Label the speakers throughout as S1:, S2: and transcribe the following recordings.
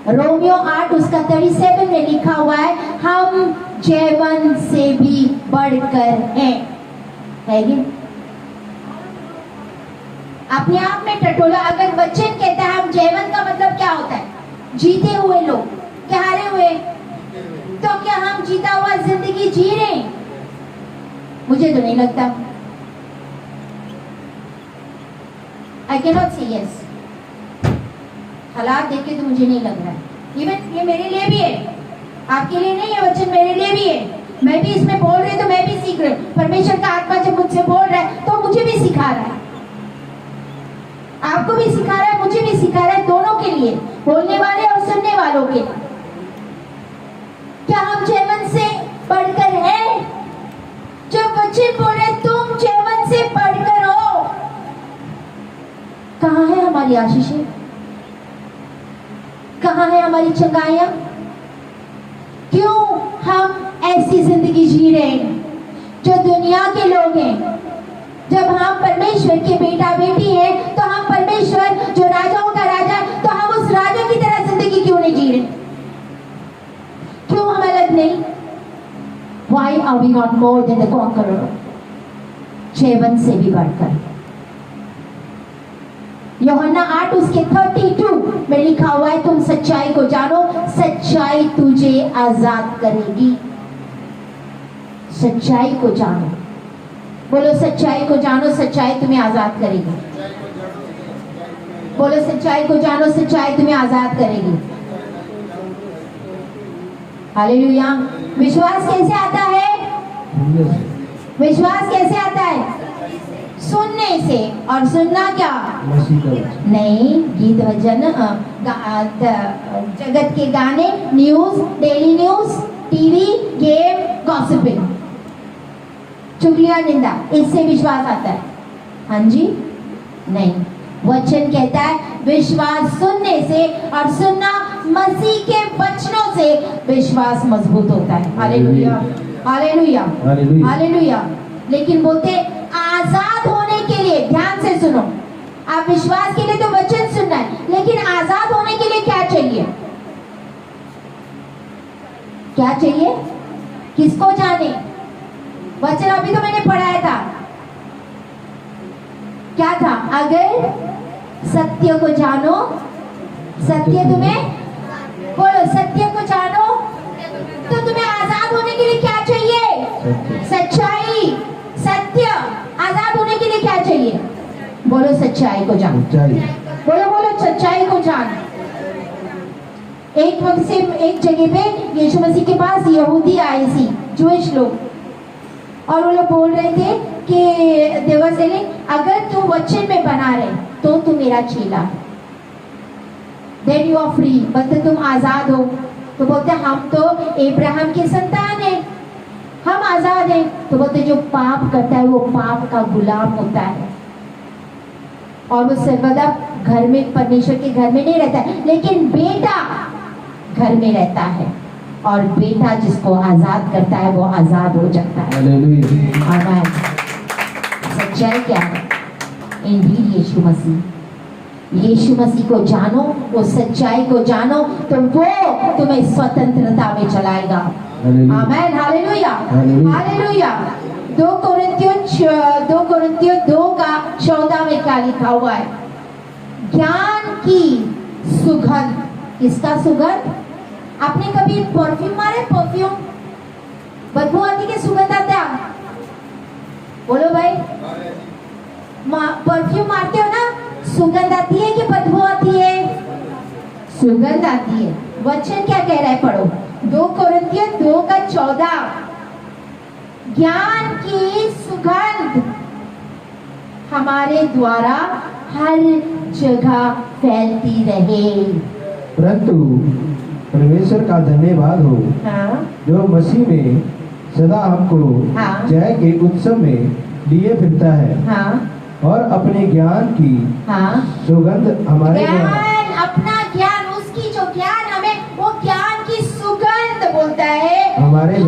S1: Romeo 8 उसका 37 में लिखा हुआ है, हम जीवन से भी बढ़कर हैं। है कि अपने आप में टटोला। अगर वचन कहता है हम जीवन का मतलब क्या होता है? जीते हुए लोग, क्या हारे हुए? तो क्या हम जीता हुआ जिंदगी जी रहे हैं? मुझे तो नहीं लगता। आई कैन नॉट से यस। हालात देख के तो मुझे नहीं लग रहा है। इवन ये मेरे लिए भी है, आपके लिए नहीं है वचन, मेरे लिए भी है। मैं भी इसमें बोल रही तो मैं भी सीख रही हूँ। परमेश्वर का आत्मा जब मुझसे बोल रहा है तो मुझे भी सिखा रहा है, आपको भी सिखा रहा है, मुझे भी सिखा रहा है, दोनों के लिए, बोलने वाले और सुनने वालों के। क्या हम जीवन से बढ़कर हैं? जब वचन बोल रहे तुम जीवन से बढ़कर हो, कहाँ है हमारी आशीषें? कहाँ है हमारी चंगाइयां? क्यों हम ऐसी जिंदगी जी रहे हैं जो दुनिया के लोग हैं? जब हम परमेश्वर के बेटा बेटी हैं तो हम परमेश्वर जो राजाओं का राजा है, तो हम उस राजा की तरह जिंदगी क्यों नहीं जी रहे? क्यों हम अलग नहीं? Why are we not more than the conqueror? जीवन से भी बढ़कर। यूहन्ना 8 उसके 32 में लिखा हुआ है, तुम सच्चाई को जानो, सच्चाई तुझे आजाद करेगी। सच्चाई को जानो, बोलो सच्चाई को जानो, सच्चाई तुम्हें आजाद करेगी। बोलो सच्चाई को जानो, सच्चाई तुम्हें आजाद करेगी। हालेलुया। विश्वास कैसे आता है? विश्वास कैसे आता है? सुनने से। और सुनना क्या? नहीं, गीत भजन, जगत के गाने, news, daily news, TV, game, gossiping, चुगलियां, निंदा, इससे विश्वास आता है? हाँ जी, नहीं। वचन कहता है विश्वास सुनने से, और सुनना मसीह के वचनों से विश्वास मजबूत होता है। Hallelujah, hallelujah, hallelujah. लेकिन बोलते आजाद होने के लिए, ध्यान से सुनो, आप विश्वास के लिए तो वचन सुनना है, लेकिन आजाद होने के लिए क्या चाहिए? क्या चाहिए? किसको जाने? वचन अभी तो मैंने पढ़ाया था, क्या था? अगर सत्य को जानो, सत्य तुम्हें, बोलो सत्य को जानो, तो तुम्हें आजाद होने के लिए क्या चाहिए? सच्चाई, सत्य। आजाद होने के लिए क्या चाहिए? बोलो सच्चाई को जान। बोलो बोलो सच्चाई को जान। एक वक्त से एक जगह पे यीशु मसीह के पास यहूदी आए सी, जूइश लोग, और वो लोग बोल रहे थे कि देवर से अगर तू वचन में बना रहे तो तू मेरा चेला, देन यू आर फ्री, मतलब तुम आजाद हो। तो बोलते हम तो इब्राहिम के संतान हैं, हम आजाद हैं। तो बोलते जो पाप करता है वो पाप का गुलाम होता है, और वो सर्वदा घर में, परमेश्वर के घर में नहीं रहता है, लेकिन बेटा घर में रहता है, और बेटा जिसको आजाद करता है वो आजाद हो जाता है। आमीन। सच्चाई क्या है? इंडीड यीशु मसीह। यीशु मसीह को जानो, वो सच्चाई को जानो, तो वो तुम्हें स्वतंत्रता में चलाएगा। आमीन, हालेलुया, हालेलुया। 2 कोरिन्थियों 2 का 14 में क्या लिखा हुआ है? ज्ञान की सुगंध। किसका सुगंध? आपने कभी परफ्यूम मारे? परफ्यूम बदबू आती है, सुगंध आता है? बोलो भाई, परफ्यूम मारते हो ना, सुगंध आती है कि बदबू आती है? सुगंध आती है। वचन क्या कह रहा है? पढ़ो 2 कोरिन्थियों 2 का 14। ज्ञान की सुगंध हमारे द्वारा हर जगह फैलती रहे।
S2: परंतु परमेश्वर का धन्यवाद हो,
S1: हाँ? जो
S2: मसीह में सदा हमको जय के उत्सव में लिए फिरता है,
S1: हाँ?
S2: और अपने ज्ञान की सुगंध हमारे
S1: ज्ञान, अपना ज्ञान, उसकी जो ज्ञान हमें, वो ज्ञान की सुगंध बोलता है हमारे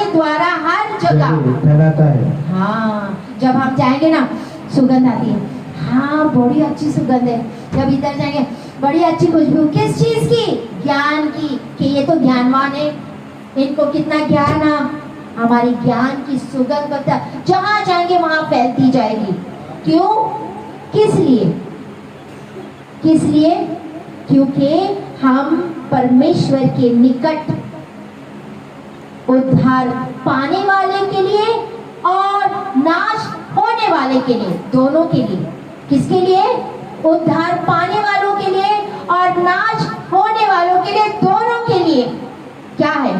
S1: द्वारा हर जगह
S2: फैलाता है।
S1: हाँ, जब हम जाएंगे ना, सुगंध आती है, हाँ बड़ी अच्छी सुगंध है। जब इधर जाएंगे, बड़ी अच्छी खुशबू, किस चीज की? ज्ञान की, कि ये तो ज्ञानवान है, इनको कितना ज्ञान है। हमारी ज्ञान की सुगंध जहां जाएंगे वहां फैलती जाएगी। क्यों? किस लिए? किस लिए? क्योंकि हम परमेश्वर के निकट उद्धार पाने वाले के लिए और नाश होने वाले के लिए, दोनों के लिए। किसके लिए? उद्धार पाने वालों के लिए और नाश होने वालों के लिए, दोनों के लिए। क्या है?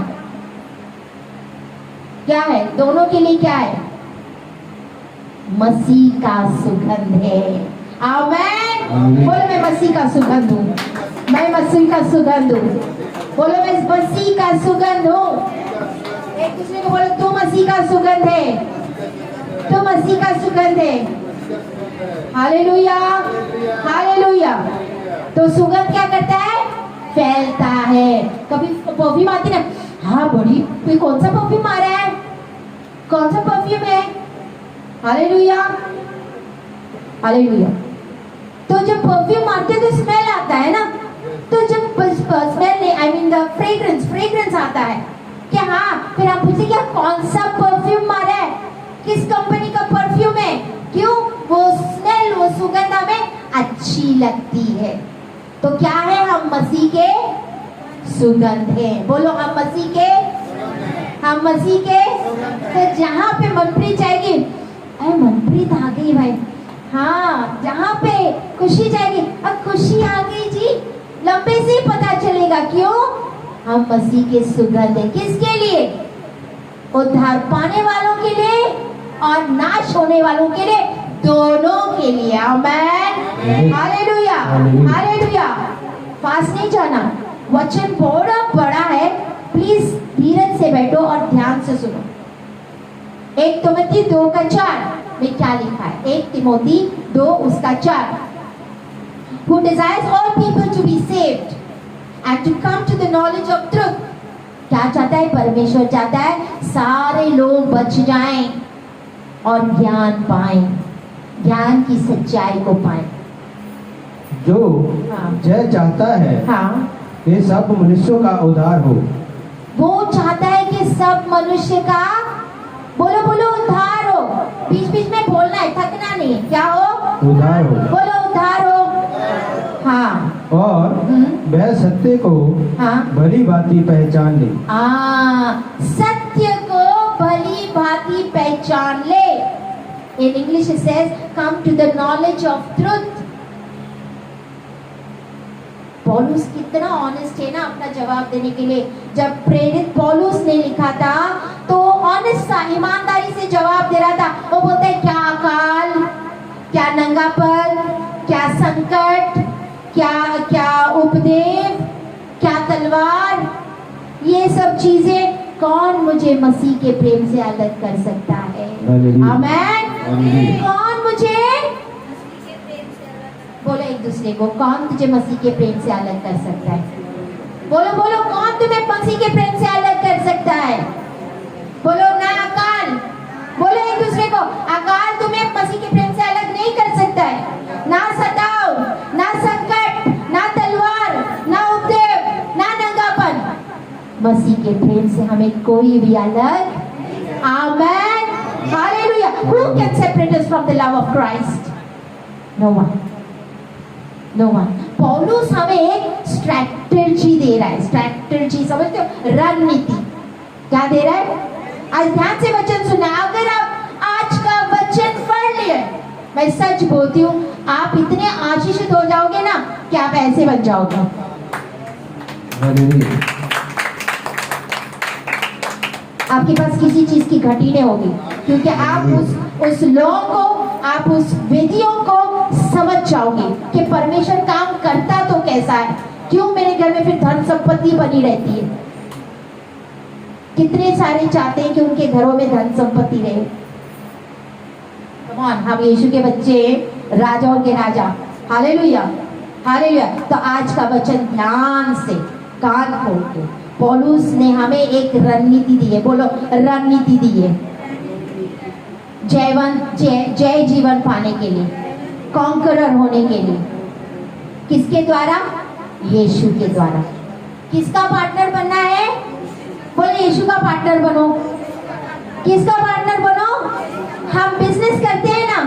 S1: क्या है? दोनों के लिए क्या है? मसीह का सुगंध है। आमीन। बोलो मैं मसीह का सुगंध हूँ, मैं मसीह का सुगंध हूँ। बोलो मैं मसीह का सुगंध हूँ। एक दूसरे को बोलो तू मसीह का सुगंध है, तू मसीह का सुगंध है। Hallelujah, hallelujah. तो सुगंध क्या करता है? फैलता है। कभी परफ्यूम आती ना, हाँ बड़ी, कोई कौन सा परफ्यूम आ रहा है, कौन सा परफ्यूम है? Hallelujah, hallelujah. तो जब परफ्यूम आते तो स्मेल आता है ना, तो जब स्मेल नहीं, आई मीन द फ्रेग्रेंस आता है कि हाँ, फिर आप पूछे क्या कौन सा परफ्यूम मारा है, किस कंपनी का परफ्यूम है? क्यों? वो स्मेल, वो सुगंध हमें अच्छी लगती है। तो क्या है? हम मसीह के सुगंध है। बोलो हम मसीह के, हम मसीह के। तो जहाँ पे मनप्रीत जाएगी, अरे मनप्रीत आ गई भाई, हाँ, जहाँ पे खुशी जाएगी, अब खुशी आ गई जी, लंबे से ही पता चलेगा। क्यों? हम मसीह के सुगंध है। किसके लिए? उद्धार पाने वालों के लिए और नाश होने वालों के लिए, दोनों के लिए। आमीन, हालेलुया, हालेलुया। फास्ट नहीं जाना, वचन बहुत बड़ा है, प्लीज धीरज से बैठो और ध्यान से सुनो। 1 तिमोथी 2:4 में क्या लिखा है? 1 Timothy 2:4 Who desires all people to be saved and to come to the knowledge of truth। क्या चाहता है? परमेश्वर चाहता है सारे लोग बच जाएं और ज्ञान पाएं, ज्ञान की सच्चाई को पाएं।
S2: जो
S1: हाँ।
S2: जय चाहता है
S1: हाँ,
S2: कि सब मनुष्यों का उद्धार हो।
S1: वो चाहता है कि सब मनुष्य का, बोलो बोलो उद्धार हो, बीच बीच में बोलना है, थकना नहीं है। क्या हो?
S2: उद्धार हो।
S1: बोलो उद्धार हो। हाँ,
S2: और वह सत्य को
S1: हाँ,
S2: भली भांति पहचान ले।
S1: सत्य को भली भांति पहचान ले। In English it says, come to the knowledge of truth। पौलुस कितना ऑनेस्ट है ना अपना जवाब देने के लिए। जब प्रेरित पौलुस ने लिखा था तो ऑनेस्ट था, ईमानदारी से जवाब दे रहा था। वो बोलते हैं क्या अकाल, क्या नंगापन, क्या संकट, क्या क्या उपदेव, क्या तलवार, ये सब चीजें कौन मुझे मसीह के प्रेम से अलग कर सकता है? आमीन। कौन मुझे, बोलो एक दूसरे को, कौन तुझे मसीह के प्रेम से अलग कर सकता है? बोलो बोलो, कौन तुम्हें मसीह के प्रेम से अलग कर सकता है? बोलो ना अकाल, बोलो एक दूसरे को, अकाल तुम्हें मसीह के प्रेम से अलग नहीं कर सकता है। ना सताओ, ना संकट, ना तलवार, ना उपदेव, ना नंगापन, मसीह के प्रेम से हमें कोई भी अलग। आमीन, hallelujah. Who can separate us from the love of Christ? No one, no one। पौलुस हमें एक स्ट्रैटेजी दे रहा है, स्ट्रैटेजी समझते हो? रणनीति क्या दे रहा है? आज ध्यान से वचन सुनना। अगर आप आज का वचन पढ़ लिए, मैं सच बोलती हूँ, आप इतने आशीषित हो जाओगे ना कि आप ऐसे बन जाओगे। आपके पास किसी चीज की घटी नहीं होगी, क्योंकि आप उस लॉ को, आप उस विधियों को समझ जाओगे कि परमेश्वर काम करता तो कैसा है। क्यों मेरे घर में फिर धन संपत्ति बनी रहती है? कितने सारे चाहते हैं कि उनके घरों में धन संपत्ति रहे। कमॉन, हम यीशु के बच्चे, राजाओं के राजा। Hallelujah, hallelujah. तो आज का वचन ध्यान से कान खोल के, पौलुस ने हमें एक रणनीति दी है। बोलो रणनीति दी है, जय जीवन पाने के लिए, कॉन्करर होने के लिए। किसके द्वारा? यीशु के द्वारा। किसका पार्टनर बनना है? बोले यीशु का पार्टनर बनो। किसका पार्टनर बनो? हम बिजनेस करते हैं ना,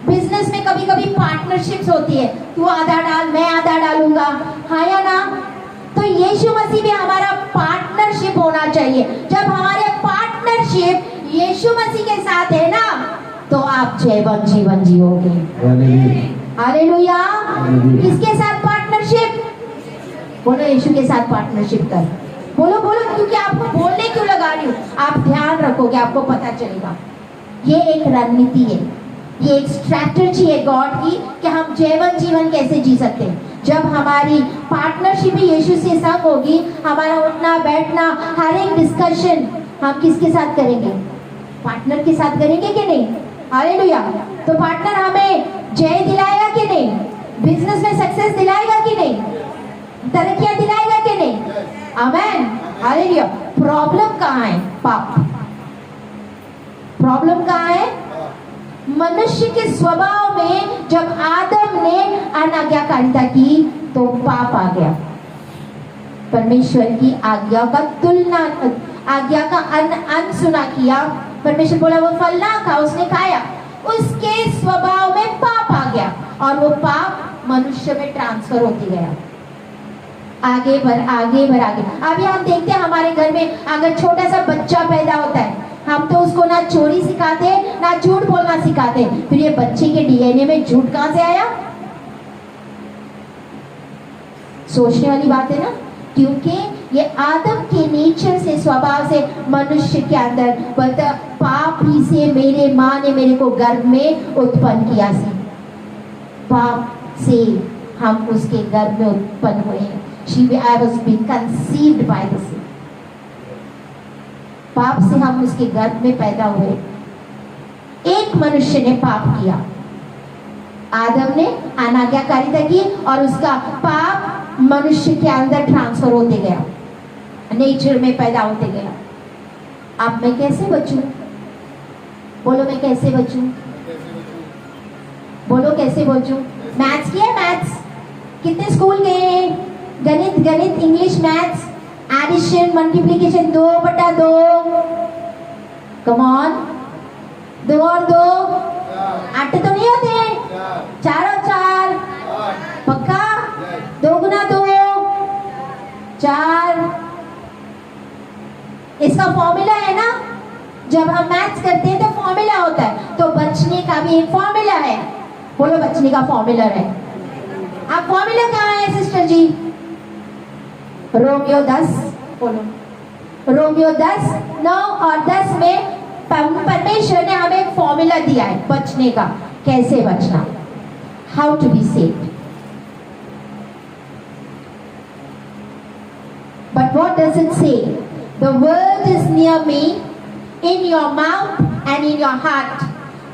S1: बिजनेस में कभी कभी पार्टनरशिप्स होती है, तू आधा डाल मैं आधा डालूंगा, हाँ या ना? तो यीशु मसीह भी हमारा पार्टनरशिप होना चाहिए। जब हमारे पार्टनरशिप यीशु मसीह के साथ है ना, तो आप जीवन जीवन जियोगे। हालेलुया। किसके साथ पार्टनरशिप? बोलो यीशु के साथ पार्टनरशिप कर। बोलो बोलो, क्योंकि आपको बोलने क्यों लगा रही हूँ, आप ध्यान रखोगे, आपको पता चलेगा। ये एक रणनीति है, ये एक स्ट्रैटेजी है गॉड की कि हम जीवन जीवन कैसे जी सकते हैं। जब हमारी पार्टनरशिप ही यीशु से संग होगी, हमारा उठना बैठना हर एक डिस्कशन हम किसके साथ करेंगे? पार्टनर के साथ करेंगे कि नहीं? हालेलुया। तो पार्टनर हमें जय दिलाएगा कि नहीं? बिजनेस में सक्सेस दिलाएगा कि नहीं? तरक्कियां दिलाएगा कि नहीं? आमेन। हालेलुया। प्रॉब्लम कहाँ है? पाप। प्रॉब्लम कहाँ है? मनुष्य के स्वभाव में जब आदम ने अनाज्ञाकारिता की तो पाप आ गया। परमेश्वर की आज्ञा का तुलना, आज्ञा का अनसुना किया। परमेश्वर बोला वो फल ना खा, उसने खाया, उसके स्वभाव में पाप आ गया और वो पाप मनुष्य में ट्रांसफर होती गया, आगे बढ़ आगे बढ़ आगे। अभी हम देखते हैं हमारे घर में अगर छोटा सा बच्चा पैदा होता है, हम तो उसको ना चोरी सिखाते ना झूठ बोलना सिखाते, फिर ये बच्चे के डीएनए में झूठ कहां से आया? सोचने वाली बात है ना, क्योंकि ये आदम के नेचर से, स्वभाव से मनुष्य के अंदर बोलता पाप ही से मेरे माँ ने मेरे को गर्भ में उत्पन्न किया सी, पाप से हम उसके गर्भ में उत्पन्न हुए हैं। I was being conceived by the sin. पाप से हम उसके गर्भ में पैदा हुए। एक मनुष्य ने पाप किया, आदम ने अनाज्ञाकारिता की और उसका पाप मनुष्य के अंदर ट्रांसफर होते गया, नेचर में पैदा होते गया। अब मैं कैसे बचूं? बोलो मैं कैसे बचूं? बोलो कैसे बचूं? मैथ्स किया? मैथ्स कितने स्कूल गए? गणित गणित English maths, addition multiplication 2/2, come on, 2 और 2 8 तो नहीं होते, 4 और 4 पक्का, 2 गुना 2 4। इसका फॉर्मूला है ना, जब हम मैथ्स करते हैं तो फॉर्मूला होता है, तो बचने का भी एक फॉर्मूला है। बोलो बचने का फॉर्मूला है। आप फॉर्मूला कहाँ है सिस्टर जी? रोमियो 10, बोलो रोमियो 10 9 और 10 में परमेश्वर ने हमें एक फॉर्मूला दिया है बचने का, कैसे बचना, how to be saved. But what does it say? The word is near me, in your mouth and in your heart,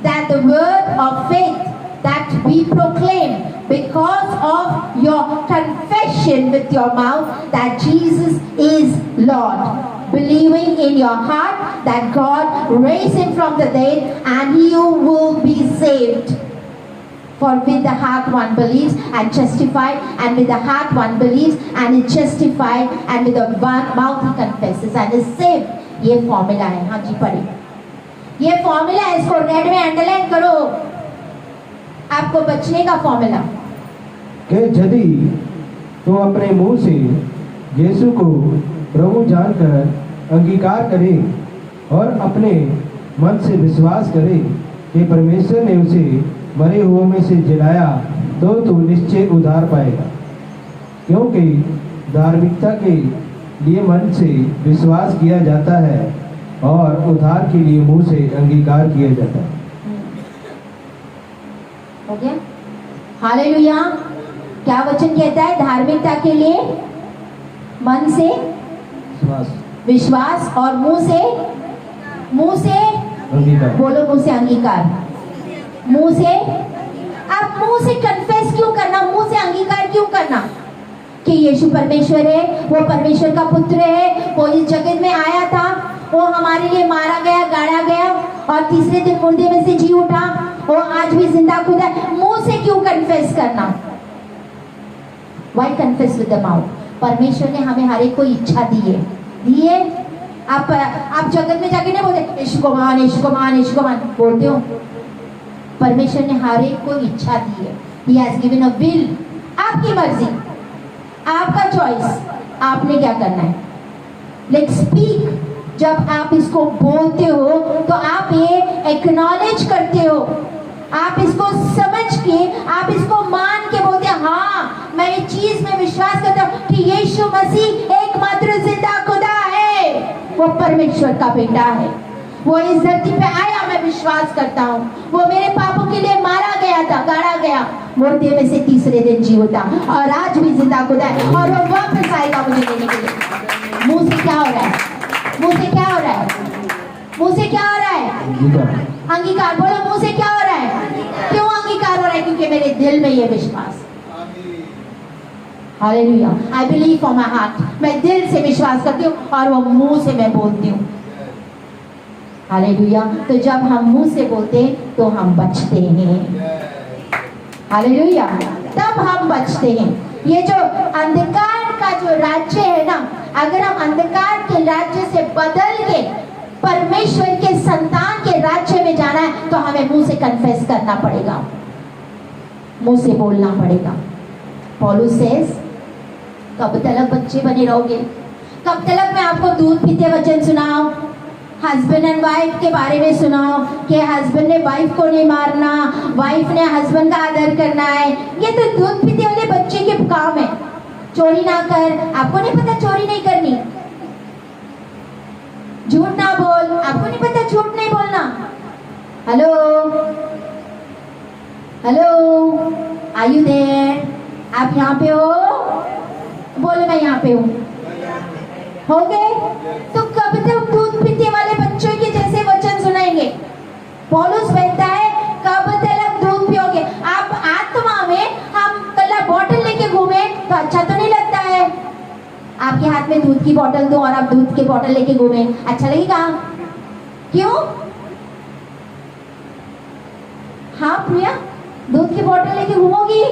S1: that the word of faith that we proclaim because of your confession with your mouth that Jesus is Lord, believing in your heart that God raised him from the dead, and you will be saved. For with the heart one believes and justified, and with the heart one believes and is justified, and with the mouth he confesses and is saved. ये formula है। हाँ जी पढ़िए, ये formula है, इसको red में underline करो, आपको बचने का फॉर्मूला।
S2: कि यदि तो अपने मुंह से यीशु को प्रभु जानकर अंगीकार करे और अपने मन से विश्वास करे कि परमेश्वर ने उसे मरे हुओं में से जिलाया, तो तू निश्चय उद्धार पाएगा। क्योंकि धार्मिकता के लिए मन से विश्वास किया जाता है और उद्धार के लिए मुंह से अंगीकार किया जाता है।
S1: हो गया? हालेलुया। क्या वचन कहता है? धार्मिकता के लिए मन से विश्वास और मुंह से
S2: अंगीकार।
S1: बोलो मुंह से अंगीकार, मुंह से। आप मुंह से कन्फेस क्यों करना, मुंह से अंगीकार क्यों करना कि यीशु परमेश्वर है, वो परमेश्वर का पुत्र है, वो इस जगत में आया था, वो हमारे लिए मारा गया, गाड़ा गया और तीसरे दिन मुर्दे में से जी उठा, वो आज भी जिंदा खुदा है। मुंह से क्यों कन्फेस करना? Why confess with the mouth? परमेश्वर ने हमें हर एक को इच्छा दी है। आप जगत में जाके नहीं बोलते यीशु को मान, यीशु को मान, यीशु को मान, बोलते हो? परमेश्वर ने हर एक को इच्छा दी है। He has given a will। आपकी मर्जी, आपका चॉइस, आपने क्या करना है। Let's speak. जब आप इसको बोलते हो तो आप ये एक्नॉलेज करते हो, आप इसको समझ के, आप इसको मान के बोलते हैं, हाँ मैं ये चीज में विश्वास करता हूँ कि यीशु मसीह एकमात्र जिंदा खुदा है, वो परमेश्वर का बेटा है, वो इस धरती पे आया, मैं विश्वास करता हूँ, वो मेरे पापों के लिए मारा गया था, गाड़ा गया, मुर्दे में से तीसरे दिन जी उठा और आज भी जिंदा खुदा है और वो वापस आएगा मुझे लेने के लिए। मुंह से क्या हो रहा है? मुंह से क्या हो रहा है? मुंह से क्या हो रहा है? अंगीकार। बोलो, मुंह से क्या हो रहा है? क्यों अंगीकार हो रहा है? क्योंकि मेरे दिल में ये विश्वास। Hallelujah. I believe from my heart. मैं दिल से विश्वास करती हूँ और वो मुंह से मैं बोलती हूँ। हालेलुया। तो जब हम मुंह से बोलते हैं तो हम बचते हैं। हालेलुया। तब हम बचते हैं। ये जो अंधकार का जो राज्य है ना, अगर हम अंधकार के राज्य से बदल के परमेश्वर के संतान के राज्य में जाना है तो हमें मुंह से कन्फेस करना पड़ेगा, मुंह से बोलना पड़ेगा। पौलुस सेज, कब तक बच्चे बने रहोगे? कब तक मैं आपको दूध पीते वचन सुनाऊं? हस्बैंड एंड वाइफ के बारे में सुनाओ कि हस्बैंड ने वाइफ को नहीं मारना, वाइफ ने हस्बैंड का आदर करना है। ये तो दूध पीते वाले बच्चे के काम है। चोरी ना कर, आपको नहीं पता चोरी नहीं करनी। झूठ ना बोल, आपको नहीं पता झूठ नहीं बोलना। Hello hello, are you there? आप यहाँ पे हो? बोलो मैं यहाँ पे हूँ। हो गए? तो कब तक दूध पीते वाले बच्चों के जैसे वचन सुनाएंगे? पौलुस कहता है कब तक दूध पियोगे? आप आत्मा में हम कल्ला बॉटल लेके घूमे तो अच्छा तो नहीं लगता है। आपके हाथ में दूध की बोतल दो और आप दूध के बोतल लेके घूमे, अच्छा लगेगा? क्यों? हाँ प्रिया, दूध की बोतल लेके घूमोगी?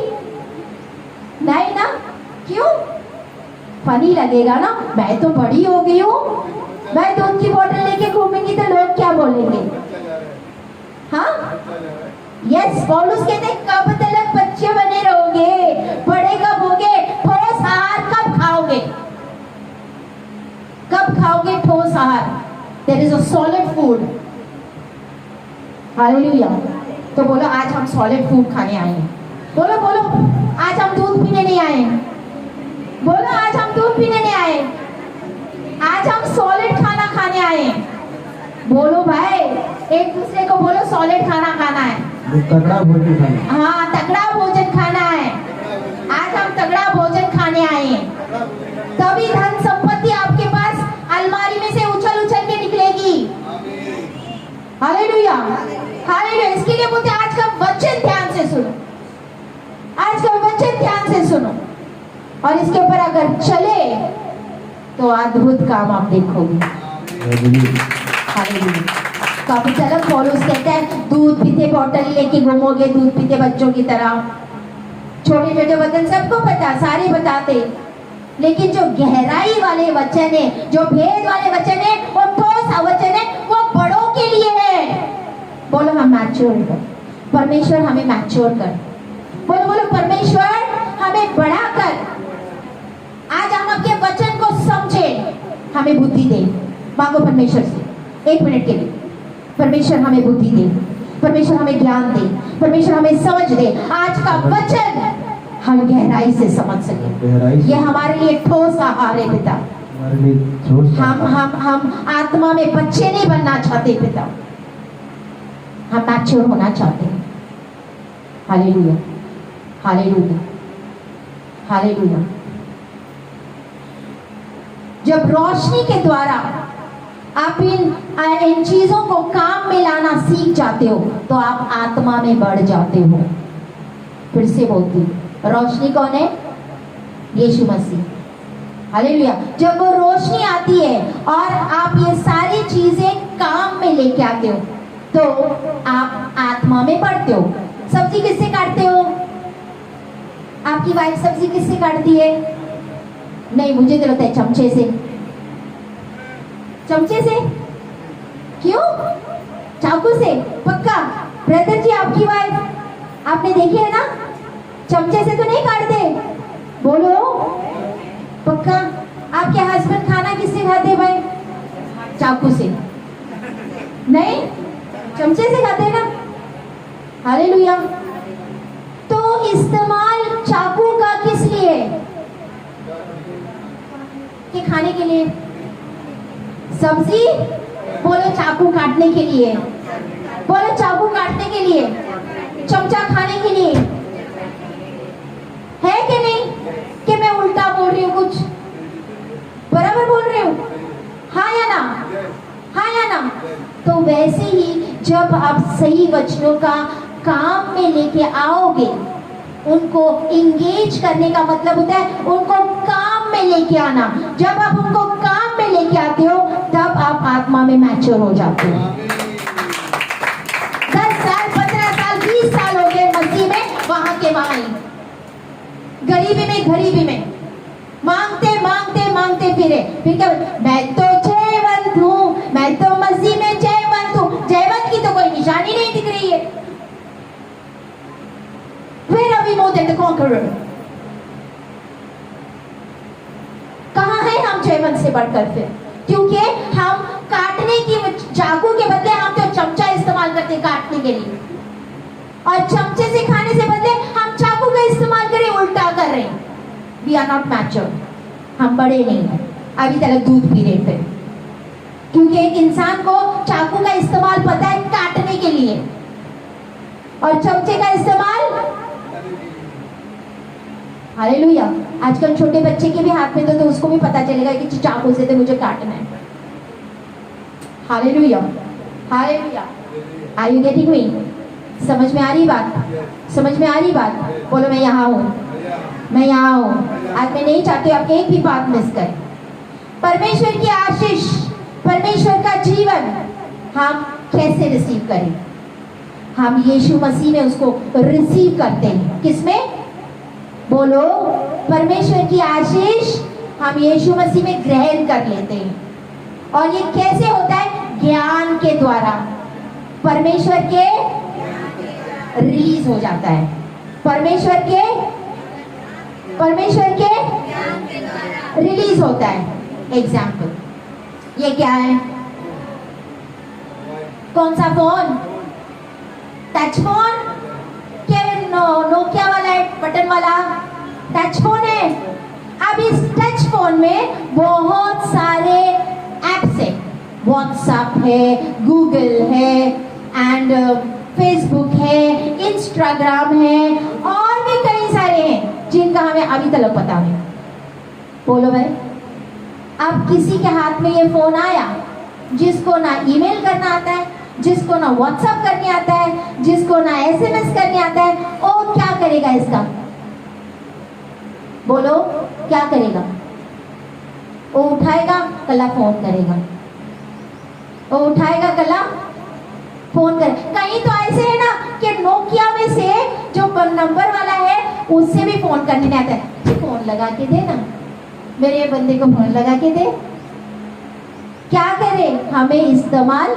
S1: नहीं ना? क्यों? फनी लगेगा ना, मैं तो बड़ी हो गई हूँ, मैं दूध की बोतल लेके घूमेंगी तो लोग क्या बोलेंगे? हाँ, यस। पौलुस कहते हैं कब तक बच्चे बने रहोगे? बड़े कब होगे? ठोस आहार कब खाओगे? कब खाओगे ठोस आहार? There is a solid food. Hallelujah. तो बोलो आज हम सॉलिड फूड खाने आए हैं। बोलो बोलो, आज हम दूध पीने नहीं आए। बोलो आज हम दूध पीने नहीं आए, आज हम सॉलिड खाना खाने आए। बोलो भाई, एक दूसरे को बोलो सॉलिड खाना खाना है,
S2: तगड़ा भोजन खाना।
S1: हाँ, तगड़ा भोजन खाना है। आज हम तगड़ा भोजन खाने आए हैं, तभी धन संपत्ति आपके पास अलमारी में से उछल उछल के निकलेगी। Hallelujah hallelujah. इसके लिए बोलते आज का वचन ध्यान से सुनो, आज का वचन ध्यान से सुनो और इसके ऊपर अगर चले तो अद्भुत काम आप देखोगे। कब तक पौलुस कहता है दूध पीते बोतल लेके घूमोगे, दूध पीते बच्चों की तरह। छोटे छोटे वचन सबको पता, सारे बताते, लेकिन जो गहराई वाले वचन है, जो भेद वाले वचन है, वो ठोस वचन है, वो बड़ों के लिए है। बोलो हम मैच्योर कर, परमेश्वर हमें मैच्योर कर। बोलो बोलो, परमेश्वर हमें बढ़ा कर। आज हम आपके वचन को समझे, हमें बुद्धि दे। मांगो परमेश्वर से 1 मिनट के लिए, परमेश्वर हमें बुद्धि दे, परमेश्वर हमें ज्ञान दे, परमेश्वर हमें समझ दे। आज का वचन हम गहराई से समझ सके। ये हमारे लिए ठोस आहार है पिता। हम आत्मा में बच्चे नहीं बनना चाहते पिता, हम मैच्योर होना चाहते हैं। Hallelujah hallelujah hallelujah. जब रोशनी के द्वारा आप इन चीजों को काम में लाना सीख जाते हो तो आप आत्मा में बढ़ जाते हो। फिर से बोलती हूँ, रोशनी कौन है? यीशु मसीह। हालेलुया। जब वो रोशनी आती है और आप ये सारी चीजें काम में लेके आते हो तो आप आत्मा में बढ़ते हो। सब्जी किससे काटते हो? आपकी वाइफ सब्जी किससे काटती है? नहीं, मुझे तो लगता है चमचे से। चमचे से? क्यों? चाकू से? पक्का? ब्रदर जी, आपकी वाइफ आपने देखी है ना, चमचे से तो नहीं काटते? बोलो पक्का? आपके हस्बैंड खाना किससे खाते भाई? चाकू से? नहीं, चमचे से खाते हैं ना। हालेलुया। तो इस्तेमाल चाकू का किस लिए? कि खाने के लिए? सब्जी? बोलो चाकू काटने के लिए। बोलो चाकू काटने के लिए। चमचा खाने के लिए। है कि नहीं? कि मैं उल्टा बोल रही हूँ कुछ? बराबर बोल रही हूँ? हाँ या ना? हाँ या ना? तो वैसे ही जब आप सही वचनों का काम में लेके आओगे, उनको इंगेज करने का मतलब होता है उनको काम में लेके आना। जब आप उनको काम में लेके आते हो, तब आप आत्मा में मैच्योर हो जाते हो। 10 साल, 15 साल, 20 साल हो गए मसीह में, वहां के वहां ही, गरीबी में मांगते मांगते मांगते फिरे। फिर क्या? मैं तो जयवंत हूँ, मैं तो मसीह में जयवंत हूँ। जयवंत की तो कोई निशानी नहीं दिख रही है। Where are we more than the conqueror? कहाँ है हम जयवंत से बढ़कर? फिर क्योंकि हम काटने की चाकू के बदले हम तो चमचा इस्तेमाल करते काटने के लिए, और चमचे से खाने से बदले हम चाकू का इस्तेमाल करें, उल्टा कर रहे हैं। We are not mature. हम बड़े नहीं हैं, अभी तक दूध पी रहे थे। क्योंकि एक इंसान को चाकू का इस्तेमाल पता है काटने के लिए, और चमचे का इस्तेमाल। हालेलुया। आजकल छोटे बच्चे के भी हाथ में तो उसको भी पता चलेगा कि चाकू से तो मुझे काटना है। Hallelujah, hallelujah. Are you getting me? समझ में आ रही बात? समझ में आ रही बात? बोलो मैं यहाँ हूँ, मैं यहाँ हूँ। आज मैं नहीं चाहती आप एक भी बात मिस करें। परमेश्वर की आशीष, परमेश्वर का जीवन हम कैसे रिसीव करें? हम यीशु मसीह में उसको रिसीव करते हैं। किसमें? बोलो, परमेश्वर की आशीष हम यीशु मसीह में ग्रहण कर लेते हैं। और ये कैसे होता है? ज्ञान के द्वारा। परमेश्वर के रिलीज हो जाता है। परमेश्वर के रिलीज होता है। एग्जाम्पल, ये क्या है? कौन सा फोन? Touch phone? क्या नोकिया वाला है, बटन वाला टच फोन है। अब इस टच फोन में बहुत सारे एप्स है। व्हाट्सएप है, गूगल है, एंड फेसबुक है, इंस्टाग्राम है, और भी कई सारे हैं जिनका हमें अभी तक पता नहीं। बोलो भाई, अब किसी के हाथ में ये फोन आया जिसको ना ईमेल करना आता है, जिसको ना व्हाट्सएप करने आता है, जिसको ना एसएमएस करने आता है, वो क्या करेगा इसका? बोलो क्या करेगा? वो उठाएगा, कला फोन करेगा। वो उठाएगा, कला फोन करे। कहीं तो ऐसे है ना कि नोकिया में से जो नंबर वाला है उससे भी फोन करने नहीं आता है। फोन लगा के दे ना, मेरे बंदे को फोन लगा के दे। क्या करे? हमें इस्तेमाल,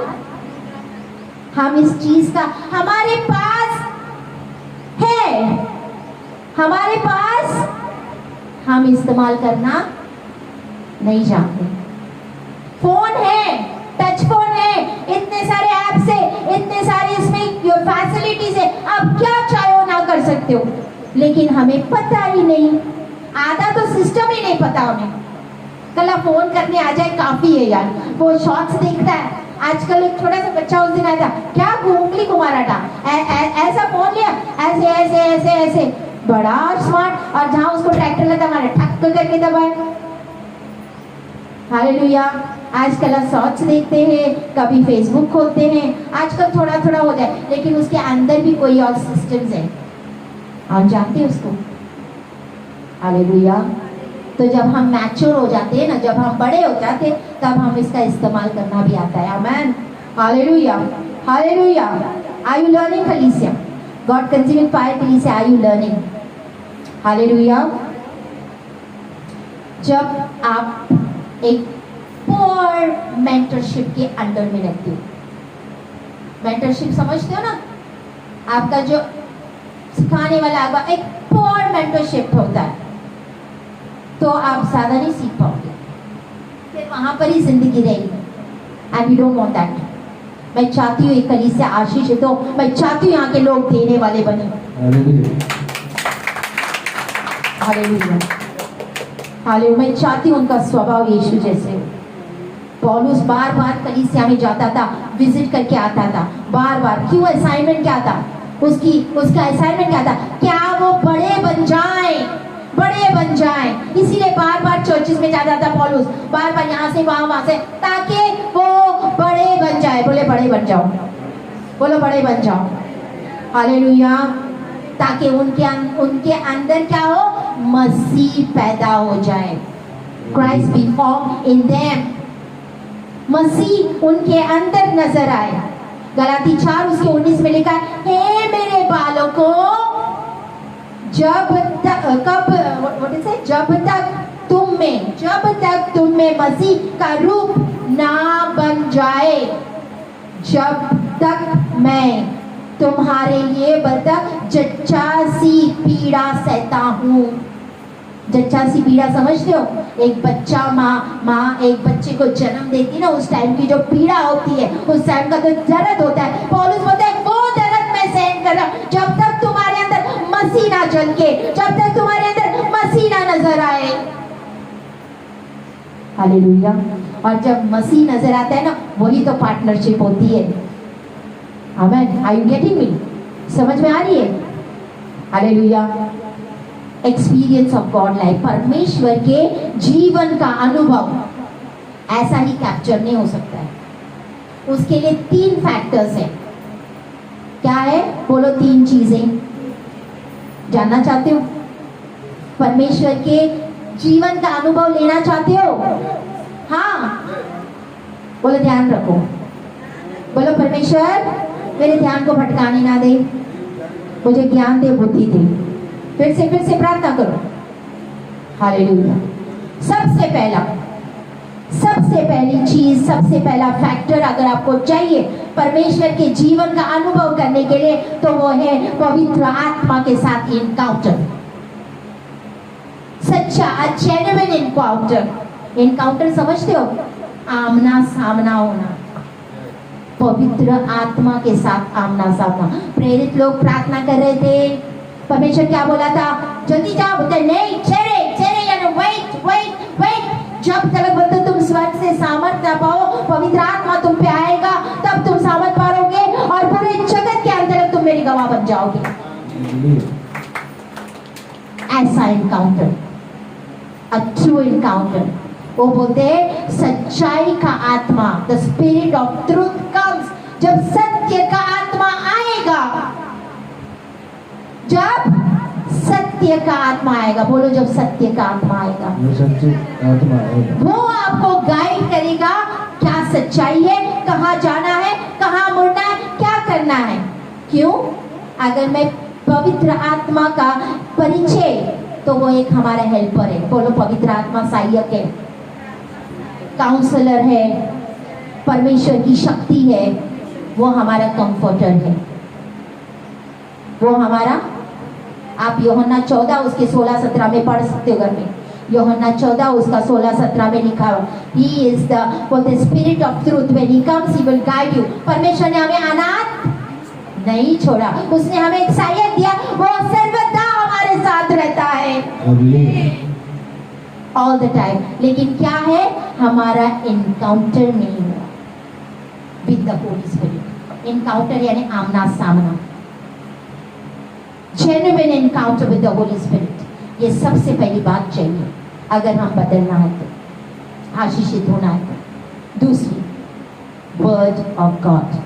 S1: हम इस चीज का हमारे पास है, हमारे पास, हम इस्तेमाल करना नहीं जानते। फोन है, टच फोन है, इतने सारे ऐप्स है, इतने सारे इसमें फैसिलिटीज है, आप क्या चाहो ना कर सकते हो, लेकिन हमें पता ही नहीं। आधा तो सिस्टम ही नहीं पता हमें। कल फोन करने आ जाए काफी है यार। वो शॉर्ट्स देखता है आजकल। एक छोटा सा बच्चा उस दिन आया था, क्या उंगली को मारा था, ऐसा फोन लिया, ऐसे ऐसे ऐसे ऐसे, बड़ा स्मार्ट। और जहां उसको ट्रैक्टर लगा मारे, ठक करके दबाए। हालेलुया। आजकल शॉर्ट्स देखते हैं, कभी फेसबुक खोलते हैं। आजकल थोड़ा थोड़ा हो जाए, लेकिन उसके अंदर भी कोई और सिस्टम्स है, आप जानते हैं उसको। हालेलुया। तो जब हम मैच्योर हो जाते हैं ना, जब हम बड़े हो जाते हैं, तब हम इसका इस्तेमाल करना भी आता है। Amen. Hallelujah, hallelujah. Are you learning कलीसिया? गॉड कंज्यूमिंग फायर कलीसिया, आर यू लर्निंग? हालेलुया। जब आप एक पोर मेंटरशिप के अंडर में रहते हो, मेंटरशिप समझते हो ना, आपका जो सिखाने वाला आपका एक पोर मेंटरशिप होता है, तो आप ज्यादा नहीं सीख पाओगे, फिर वहां पर ही जिंदगी रहेगी। And we don't want that. मैं चाहती हूँ एक कलीसिया आशीष है, तो मैं चाहती हूँ यहाँ के लोग देने वाले बने। Hallelujah, hallelujah. मैं चाहती हूँ उनका स्वभाव यीशु जैसे हो। पौलुस बार बार कलीसिया में जाता था, विजिट करके आता था बार बार। क्यों? असाइनमेंट क्या था उसका असाइनमेंट क्या था? क्या वो बड़े बन जाएं, बड़े बन जाएं। इसीलिए बार बार चर्चेस में जाता था पौलुस, बार बार यहाँ से वहां से, ताकि वो बड़े बन जाए। बोले बड़े बन जाओ, बोलो बड़े बन जाओ। हालेलुया। ताकि उनके अंदर क्या हो? मसीह पैदा हो जाए। Christ be form in them. मसीह उनके अंदर नजर आए। गलाती 4:19 में लिखा है, हे मेरे बालकों, जब तक तुम में मसीह का रूप ना बन जाए, जब तक मैं तुम्हारे लिए बतक जच्चा सी पीड़ा सहता हूँ। जच्चा सी पीड़ा समझते हो? एक बच्चा माँ एक बच्चे को जन्म देती ना, उस टाइम की जो पीड़ा होती है, उस टाइम का जो दर्द होता है, पौलुस बोलता है वो दर्द मैं सहन कर रहा हूं, जब तक तुम्हारे अंदर मसीह ना झलके, जब तक तुम्हारे अंदर मसीह ना नजर आए। हालेलुया। और जब मसीह नजर आता है ना, वही तो पार्टनरशिप होती है। Amen. Are you getting me? समझ में आ रही है? Hallelujah. Experience of God life, परमेश्वर के जीवन का अनुभव ऐसा ही कैप्चर नहीं हो सकता है। उसके लिए 3 फैक्टर्स हैं। क्या है? बोलो 3 चीजें। जानना चाहते हो? परमेश्वर के जीवन का अनुभव लेना चाहते हो? हाँ, बोलो ध्यान रखो। बोलो परमेश्वर मेरे ध्यान को भटकाने ना दे, मुझे ज्ञान दे, बुद्धि दे। फिर से प्रार्थना करो। हालेलुया। सबसे पहली चीज, सबसे पहला फैक्टर अगर आपको चाहिए परमेश्वर के जीवन का अनुभव करने के लिए, तो वो है पवित्र आत्मा के साथ इनकाउंटर। सच्चा, जेन्युइन इनकाउंटर। इनकाउंटर समझते हो? आमना सामना होना, पवित्र आत्मा के साथ आमना सामना। प्रेरित लोग प्रार्थना कर रहे थे, परमेश्वर क्या बोला था? जल्दी जाओ। बोलते नहीं, चेरे यानी वेट। जब तक बोलते तुम स्वर्ग से सामर्थ ना पाओ, पवित्र आत्मा तुम पे आएगा, तब तुम सामर्थ पाओगे और पूरे जगत के अंदर तुम मेरी गवाह बन जाओगे। ऐसा इनकाउंटर, अ ट्रू इनकाउंटर। वो बोलते हैं सच्चाई का आत्मा, the spirit of truth comes. जब सत्य का आत्मा आएगा, जब सत्य का आत्मा आएगा, बोलो जब सत्य का आत्मा आएगा,
S2: सच्ची आत्मा आएगा,
S1: वो आपको गाइड करेगा क्या सच्चाई है, कहाँ जाना है, कहाँ मुड़ना है, क्या करना है। क्यों? अगर मैं पवित्र आत्मा का परिचय, तो वो एक हमारा हेल्पर है। बोलो पवित्र आत्मा सहायक है, काउंसलर है, परमेश्वर की शक्ति है, वो हमारा कंफर्टर है, वो हमारा। आप यूहन्ना 14 उसके 16-17 में पढ़ सकते हो घर में। यूहन्ना 14 उसका 16-17 में लिखा हुआ, He is the Spirit of Truth. When He comes, He will guide you. परमेश्वर ने हमें अनाथ नहीं छोड़ा, उसने हमें एक सहायक दिया, वो सर्वदा हमारे साथ रहता है ऑल द टाइम। लेकिन क्या है? हमारा इनकाउंटर नहीं हुआ with the Holi spirit. Encounter यानी आमना सामना, genuine encounter with the Holi spirit. ये सबसे पहली बात चाहिए अगर हम बदलना है तो, आशीषित होना है तो। दूसरी, वर्ड ऑफ गॉड।